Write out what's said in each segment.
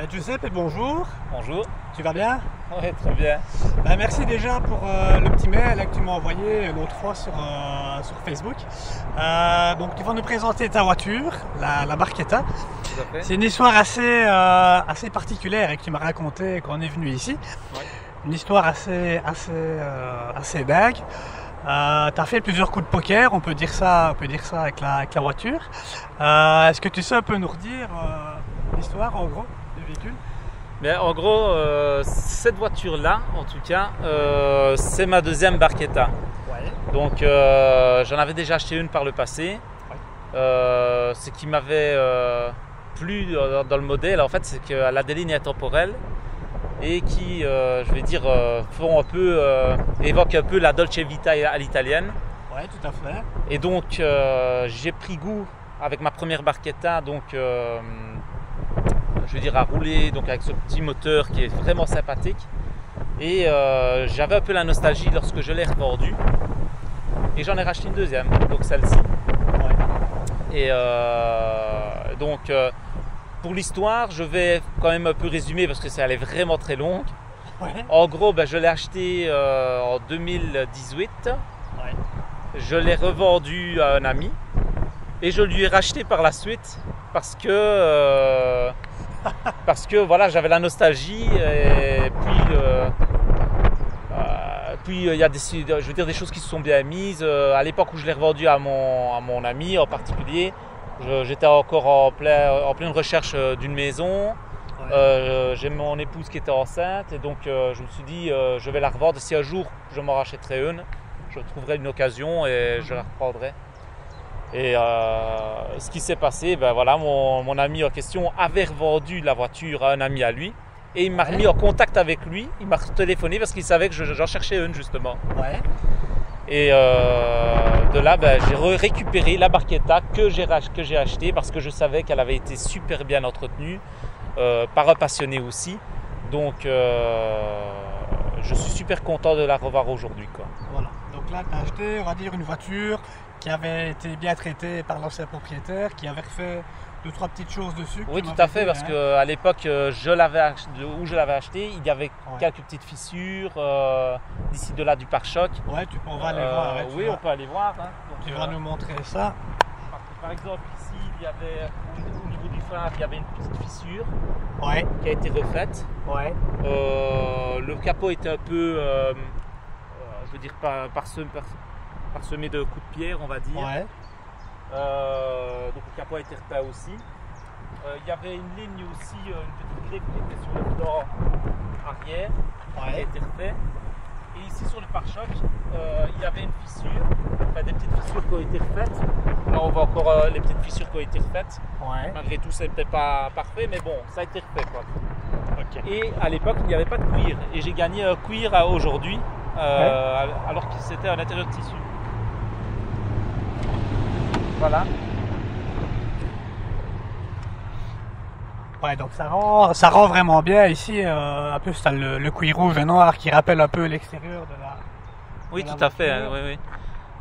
Giuseppe, bonjour. Bonjour. Tu vas bien? Oui, très bien. Merci déjà pour le petit mail que tu m'as envoyé l'autre fois sur Facebook. Donc tu vas nous présenter ta voiture, la Barchetta. Tout à fait. C'est une histoire assez particulière que tu m'as racontée quand on est venu ici. Ouais. Une histoire assez dingue. Tu as fait plusieurs coups de poker, on peut dire ça avec la voiture. Est-ce que tu sais un peu nous redire l'histoire en gros du véhicule? Mais en gros, cette voiture-là, en tout cas, c'est ma deuxième Barchetta. Ouais. Donc, j'en avais déjà acheté une par le passé. Ouais. Ce qui m'avait plu dans le modèle, en fait, c'est qu'elle a des lignes intemporelles et qui, je vais dire, évoquent un peu la Dolce Vita à l'italienne. Ouais, tout à fait. Et donc, j'ai pris goût avec ma première Barchetta, donc je veux dire à rouler donc avec ce petit moteur qui est vraiment sympathique. Et j'avais un peu la nostalgie lorsque je l'ai revendue. Et j'en ai racheté une deuxième, donc celle-ci. Ouais. Et donc, pour l'histoire, je vais quand même un peu résumer parce que elle est vraiment très longue. Ouais. En gros, je l'ai acheté en 2018. Ouais. Je l'ai revendu à un ami et je lui ai racheté par la suite parce que voilà, j'avais la nostalgie et puis il y a des choses qui se sont bien mises. À l'époque où je l'ai revendu à mon ami en particulier, j'étais encore en pleine recherche d'une maison. Ouais. J'ai mon épouse qui était enceinte et donc je me suis dit je vais la revendre. Si un jour je m'en rachèterai une, je trouverai une occasion et je la reprendrai. Et ce qui s'est passé, voilà, mon ami en question avait revendu la voiture à un ami à lui et il m'a remis en contact avec lui. Il m'a téléphoné parce qu'il savait que j'en cherchais une justement. Ouais. Et de là, j'ai récupéré la Barchetta que j'ai achetée parce que je savais qu'elle avait été super bien entretenue par un passionné aussi. Donc je suis super content de la revoir aujourd'hui, quoi. Voilà. Donc là, tu as acheté, on va dire, une voiture qui avait été bien traitée par l'ancien propriétaire, qui avait refait 2-3 petites choses dessus. Oui, tout à fait, parce qu'à l'époque où je l'avais acheté, il y avait quelques petites fissures d'ici de là du pare-choc. Ouais, on va aller voir. Ouais, oui, on peut aller voir. Hein. Donc, tu vas nous montrer ça. Par exemple, ici, il y avait au niveau du frein, il y avait une petite fissure Ouais. qui a été refaite. Ouais. Le capot était un peu, je veux dire, parsemé de coups de pierre, on va dire. Ouais. Donc le capot a été refait aussi. Il y avait une ligne aussi, une petite griffe qui était sur le flanc arrière, qui a été refait. Et ici sur le pare-choc, il y avait une fissure, enfin des petites fissures qui ont été refaites. Là on voit encore les petites fissures qui ont été refaites. Ouais. Malgré tout, c'était pas parfait, mais bon, ça a été refait, quoi. Ok. Et à l'époque, il n'y avait pas de cuir. Et j'ai gagné un cuir aujourd'hui, alors que c'était un intérieur de tissu. Voilà. Ouais, donc ça rend vraiment bien ici. En plus, tu as le cuir rouge et noir qui rappelle un peu l'extérieur de la. Oui, de tout la à fait. voiture. Oui.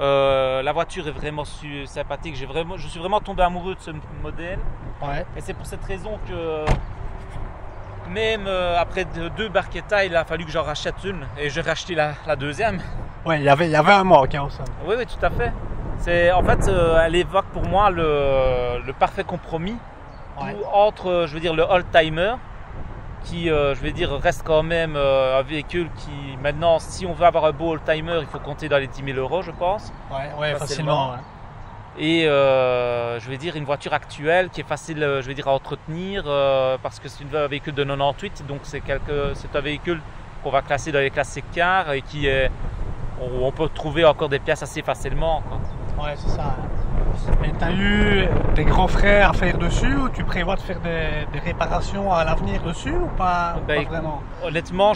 La voiture est vraiment sympathique. Je suis vraiment tombé amoureux de ce modèle. Ouais. Et c'est pour cette raison que même après deux Barchetta, il a fallu que j'en rachète une. Et j'ai racheté la deuxième. Ouais, il y avait un manque au sol. Oui, tout à fait. En fait, elle évoque pour moi le parfait compromis entre, je veux dire, le old-timer qui, je vais dire, reste quand même un véhicule qui, maintenant, si on veut avoir un beau old-timer, il faut compter dans les 10 000 euros, je pense. Ouais, facilement. Ouais. Et je vais dire une voiture actuelle qui est facile, je vais dire, à entretenir parce que c'est un véhicule de 98, donc c'est un véhicule qu'on va classer dans les classiques cars et où on peut trouver encore des pièces assez facilement, quoi. Ouais, c'est ça. Et tu as eu des grands frais à faire dessus ou tu prévois de faire des réparations à l'avenir dessus ou pas vraiment? Honnêtement,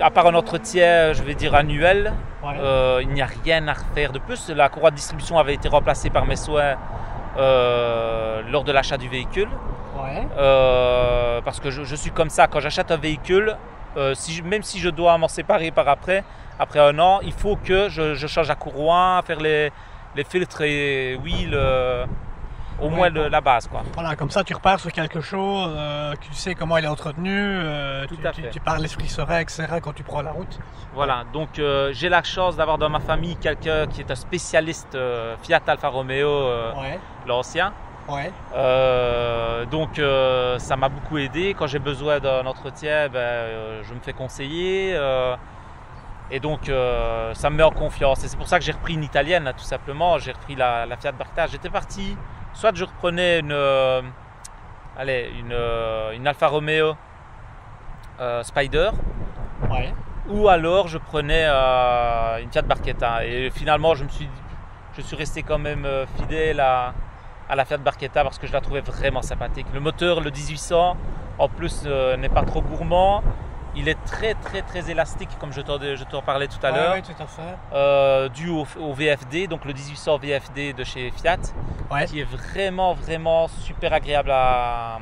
à part un entretien, je vais dire annuel, il n'y a rien à refaire de plus. La courroie de distribution avait été remplacée par mes soins lors de l'achat du véhicule. Ouais. Parce que je suis comme ça, quand j'achète un véhicule, même si je dois m'en séparer après un an, il faut que je change la courroie, faire les filtres et huile Au moins la base, quoi. Voilà, comme ça tu repars sur quelque chose, tu sais comment il est entretenu, Tout à fait. tu pars l'esprit serein, etc. quand tu prends la route. Voilà, donc j'ai la chance d'avoir dans ma famille quelqu'un qui est un spécialiste Fiat Alfa Romeo, Ouais, l'ancien. ouais, Donc ça m'a beaucoup aidé. Quand j'ai besoin d'un entretien, je me fais conseiller. Et donc ça me met en confiance. Et c'est pour ça que j'ai repris une italienne, là, tout simplement. J'ai repris la Fiat Barchetta. J'étais parti, soit je reprenais une Alfa Romeo Spider, ouais. ou alors je prenais une Fiat Barchetta. Et finalement, je suis resté quand même fidèle à la Fiat Barchetta parce que je la trouvais vraiment sympathique. Le moteur, le 1800, en plus n'est pas trop gourmand. Il est très très très élastique, comme je t'en parlais tout à l'heure. Oui, tout à fait. Dû au VFD, donc le 1800 VFD de chez Fiat, Ouais. qui est vraiment vraiment super agréable à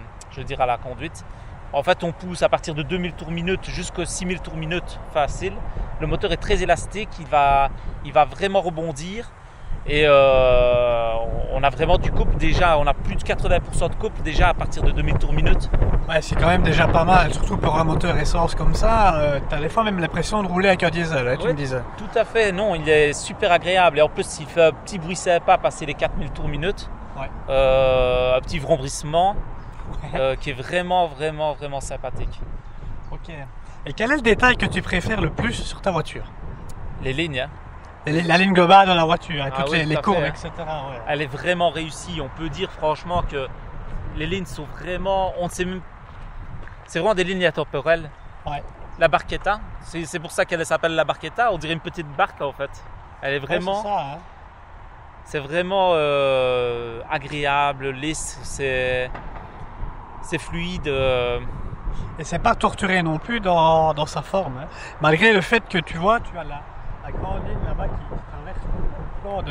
la conduite. En fait, on pousse à partir de 2000 tours minute jusqu'à 6000 tours minute facile. Le moteur est très élastique, il va vraiment rebondir. Et on a vraiment du couple déjà, on a plus de 80% de couple déjà à partir de 2000 tours minute. Ouais, c'est quand même déjà pas mal, surtout pour un moteur essence comme ça. T'as des fois même l'impression de rouler avec un diesel, hein, tu Ouais, me disais. Tout à fait, non, il est super agréable. Et en plus, il fait un petit bruit sympa passer les 4000 tours minute. Ouais. Un petit vrombrissement qui est vraiment, vraiment, vraiment sympathique. Ok. Et quel est le détail que tu préfères le plus sur ta voiture? Les lignes, hein, La ligne globale de la voiture, hein, Ah toutes oui, les tout à courbes, fait, hein. etc. Ouais. elle est vraiment réussie. On peut dire franchement que les lignes sont vraiment, on ne sait même, c'est vraiment des lignes intemporelles. Ouais. La Barchetta, c'est pour ça qu'elle s'appelle la Barchetta. On dirait une petite barque en fait. Elle est vraiment, Ouais, c'est ça, hein. c'est vraiment agréable, lisse, c'est fluide. Et c'est pas torturé non plus dans sa forme, hein. Malgré le fait que tu vois, tu as la grande ligne là-bas qui traverse le flanc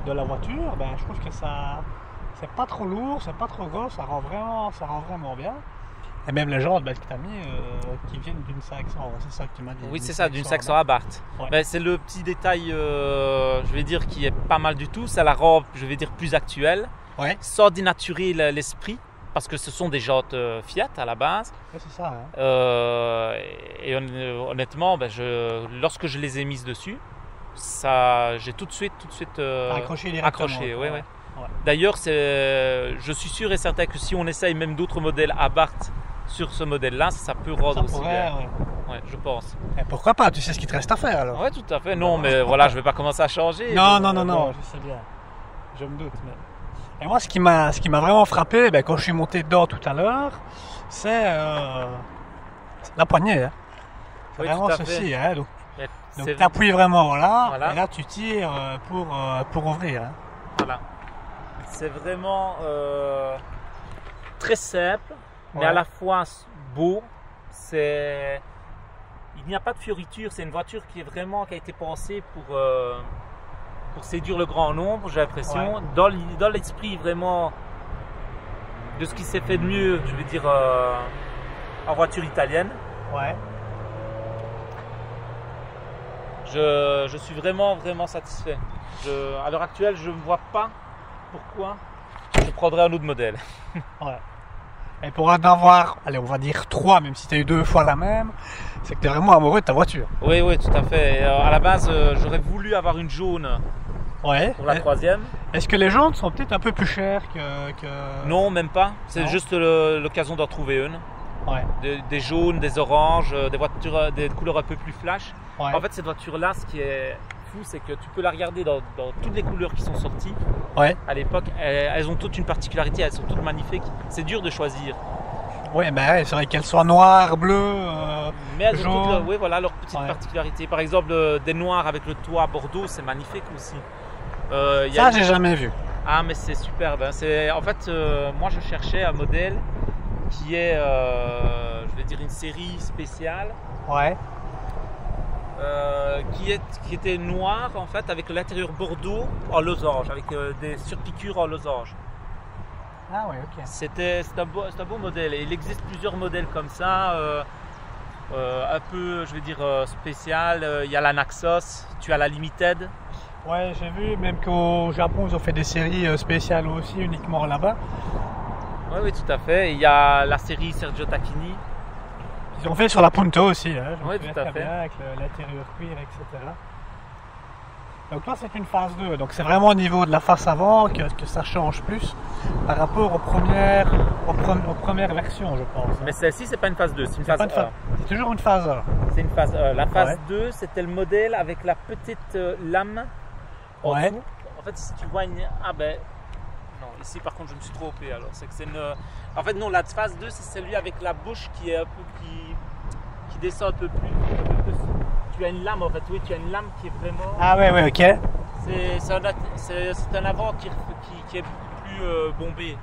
de la voiture, ben, je trouve que ça c'est pas trop lourd, c'est pas trop gros, ça rend vraiment bien. Et même les jantes, ben, que tu as mis qui viennent d'une 500, c'est ça que tu m'as dit. Oui, c'est ça, d'une 500 Abarth. Ouais. Ben, c'est le petit détail, je vais dire, qui est pas mal du tout. Ça la rend, je vais dire, plus actuelle, Ouais, sans dénaturer l'esprit, parce que ce sont des jantes Fiat à la base. ouais, c'est ça, hein. Et honnêtement, ben, lorsque je les ai mises dessus, j'ai tout de suite Accroché directement. accroché. Ouais, ouais. Ouais. D'ailleurs, je suis sûr et certain que si on essaye même d'autres modèles Abarth sur ce modèle-là, ça peut rendre Ça aussi pourrait, bien. ouais. Ouais, je pense. Et pourquoi pas, tu sais ce qu'il te reste à faire alors. Ouais, tout à fait. Non, mais voilà, je vais pas commencer à changer. Non, Donc, non, je sais bien. Je me doute. Mais... Et moi, ce qui m'a vraiment frappé, ben, quand je suis monté dedans tout à l'heure, c'est la poignée, hein. C'est Oui, vraiment tout à ceci, fait. hein. Donc C'est- tu appuies vraiment, voilà, Voilà. et là tu tires pour ouvrir, hein. Voilà. C'est vraiment très simple, mais Ouais. à la fois beau. Il n'y a pas de fioriture. C'est une voiture qui a été pensée pour séduire le grand nombre, j'ai l'impression. Ouais. Dans l'esprit vraiment de ce qui s'est fait de mieux, je vais dire, en voiture italienne. Ouais. Je suis vraiment, vraiment satisfait. À l'heure actuelle, je ne vois pas pourquoi je prendrais un autre modèle. Ouais. Et pour en avoir, allez, on va dire 3, même si tu as eu 2 fois la même, c'est que tu es vraiment amoureux de ta voiture. Oui, oui, tout à fait. Et, à la base, j'aurais voulu avoir une jaune Ouais. pour la troisième. Est-ce que les jantes sont peut-être un peu plus chères que... Non, même pas. C'est Non. juste l'occasion d'en trouver une. Ouais. Des jaunes, des oranges, des voitures, des couleurs un peu plus flash. Ouais. En fait, cette voiture-là, ce qui est fou, c'est que tu peux la regarder dans toutes les couleurs qui sont sorties. Ouais. À l'époque, elles ont toutes une particularité, elles sont toutes magnifiques. C'est dur de choisir. Ouais, ben ouais, c'est vrai qu'elles soient noires, bleues, Mais elles ont jaune. toutes oui, voilà, leur petite Ouais. particularité. Par exemple, des noirs avec le toit Bordeaux, c'est magnifique aussi. Il y Ça, a- j'ai jamais vu. Ah, mais c'est superbe, hein. En fait, moi, je cherchais un modèle qui est, je vais dire, une série spéciale. Ouais. Qui était noir en fait avec l'intérieur Bordeaux en losange, avec des surpiqûres en losange. Ah ouais, ok. C'est un beau modèle et il existe plusieurs modèles comme ça, un peu je vais dire spécial. Il y a la Naxos, tu as la Limited Ouais, j'ai vu, même qu'au Japon, ils ont fait des séries spéciales aussi, uniquement là-bas. Oui, oui, tout à fait. Il y a la série Sergio Tacchini. Ils ont fait sur la Punto aussi, hein, je me Oui, souviens tout à très fait. bien, avec l'intérieur cuir, etc. Donc là, c'est une phase 2. Donc c'est vraiment au niveau de la face avant que ça change plus par rapport aux premières versions, je pense. Mais celle-ci, c'est pas une phase 2, c'est une phase 1. C'est toujours une phase 1. C'est une phase 1. La phase Ouais. 2, c'était le modèle avec la petite lame en Ouais. dessous. En fait, si tu vois une... Ah ben... Non, ici par contre, je me suis trop opé alors. C'est que c'est une... En fait, non, la phase 2, c'est celui avec la bouche qui est un peu... qui descend un peu plus. Tu as une lame en fait, oui, tu as une lame qui est vraiment... Ah ouais, ok. C'est un avant qui est beaucoup plus bombé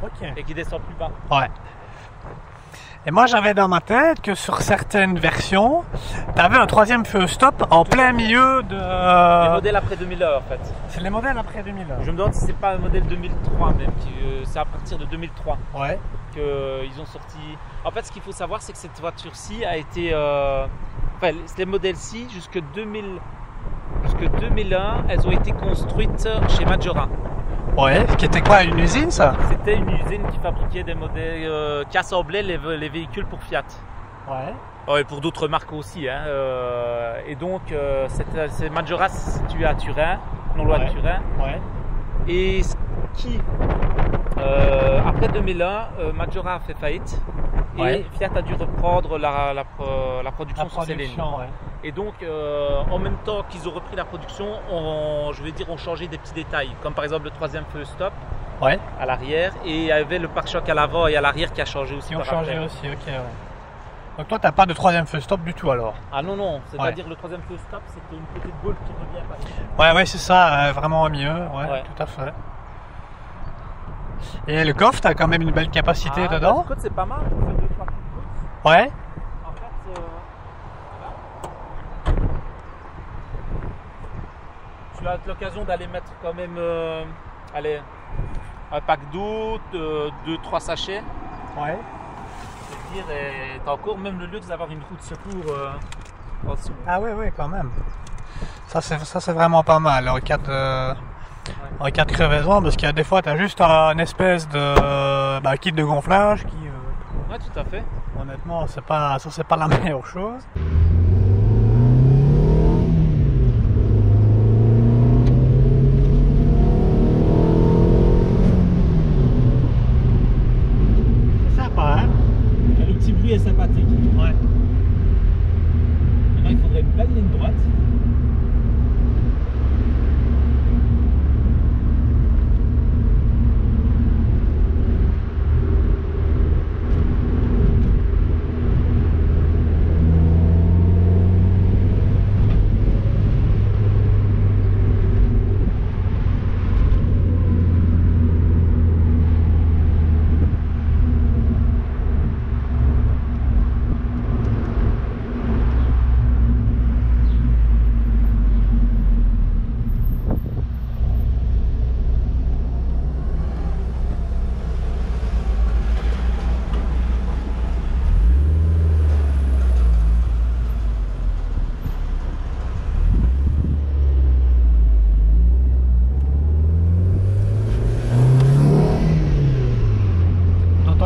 Ok. et qui descend plus bas. Ouais. Et moi, j'avais dans ma tête que sur certaines versions, tu avais un troisième feu stop en plein milieu de... Les modèles après 2001 en fait. C'est les modèles après 2000. Je me demande si c'est pas un modèle 2003 même, c'est à partir de 2003 Ouais. qu'ils ont sorti. En fait, ce qu'il faut savoir, c'est que cette voiture-ci a été... Enfin, les modèles-ci, jusque 2001, elles ont été construites chez Maggiora. Ouais. Qui était quoi, une usine, ça? C'était une usine qui fabriquait des modèles, qui assemblait les véhicules pour Fiat. Ouais. Et pour d'autres marques aussi. Hein. Et donc, c'est Maggiora situé à Turin, non loin de Turin. Ouais. Et ce qui, après 2001, Maggiora a fait faillite et Fiat a dû reprendre la production sur ses lignes. Ouais. Et donc, en même temps qu'ils ont repris la production, ont changé des petits détails, comme par exemple le troisième feu stop Ouais. à l'arrière, et il y avait le pare-choc à l'avant et à l'arrière qui a changé aussi. Qui ont par changé après. aussi, ok. Ouais. Donc toi, t'as pas de troisième feu stop du tout alors? Ah non, c'est-à-dire le troisième feu stop, c'était une petite boule qui revient par ici. Ouais, c'est ça, vraiment au milieu, ouais, tout à fait. Et le coffre, t'as quand même une belle capacité dedans? Écoute, c'est pas mal pour faire 2-3 petites courses. Ouais. En fait, tu as l'occasion d'aller mettre quand même un pack d'eau, 2-3 sachets. Ouais. Je veux dire, et t'as encore même le luxe d'avoir une roue de secours en dessous. Ah ouais, quand même. Ça c'est vraiment pas mal en cas de crevaison, parce qu'il y a des fois t'as juste un espèce de kit de gonflage qui Ouais, tout à fait. honnêtement c'est pas la meilleure chose. C'est sympa, hein? Le petit bruit est sympathique. Ouais. Maintenant, il faudrait une belle ligne droite.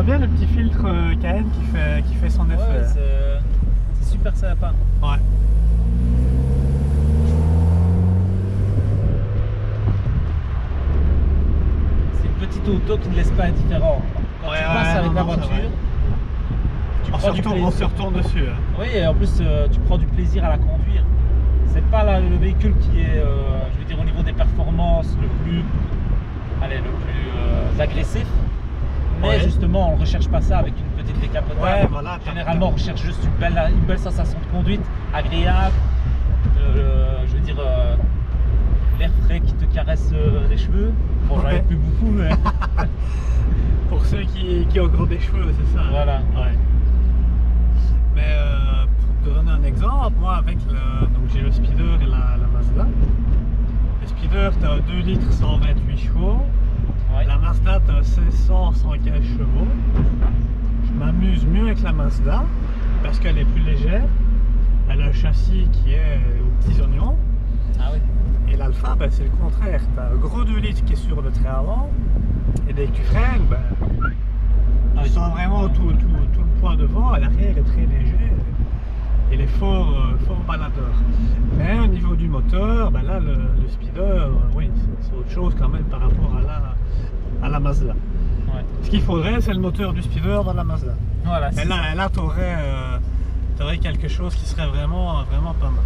Bien le petit filtre KN qui fait son effet. Ouais, c'est super sympa. Ouais. C'est une petite auto qui ne laisse pas indifférent. Quand tu passes avec la voiture, on se retourne dessus. Hein. Oui, et en plus tu prends du plaisir à la conduire. C'est pas le véhicule qui est, je veux dire, au niveau des performances le plus agressif. Mais justement, on ne recherche pas ça avec une petite décapotable. Ouais, voilà, généralement, on recherche juste une belle sensation de conduite, agréable. Je veux dire, l'air frais qui te caresse les cheveux. Bon, j'en ai plus beaucoup, mais... Pour ceux qui ont gros des cheveux, c'est ça. Voilà. Ouais. Mais pour te donner un exemple, moi avec donc j'ai le Speeder et la Mazda. Le Speeder, tu as un 2 litres 128 chevaux. Ouais. La Mazda, tu as 1600 115 chevaux. Je m'amuse mieux avec la Mazda parce qu'elle est plus légère. Elle a un châssis qui est aux petits oignons. Ah oui. Et l'Alpha, ben, c'est le contraire. Tu as un gros 2 litres qui est sur le trait avant, et dès que tu freines, ben, tu sens vraiment tout le poids devant, et l'arrière est très léger, il est fort baladeur. Mais au niveau du moteur, ben là, le speeder, oui, c'est autre chose quand même par rapport à la Mazda. Ouais. Ce qu'il faudrait, c'est le moteur du speeder dans la Mazda. Voilà, Et là tu aurais quelque chose qui serait vraiment pas mal.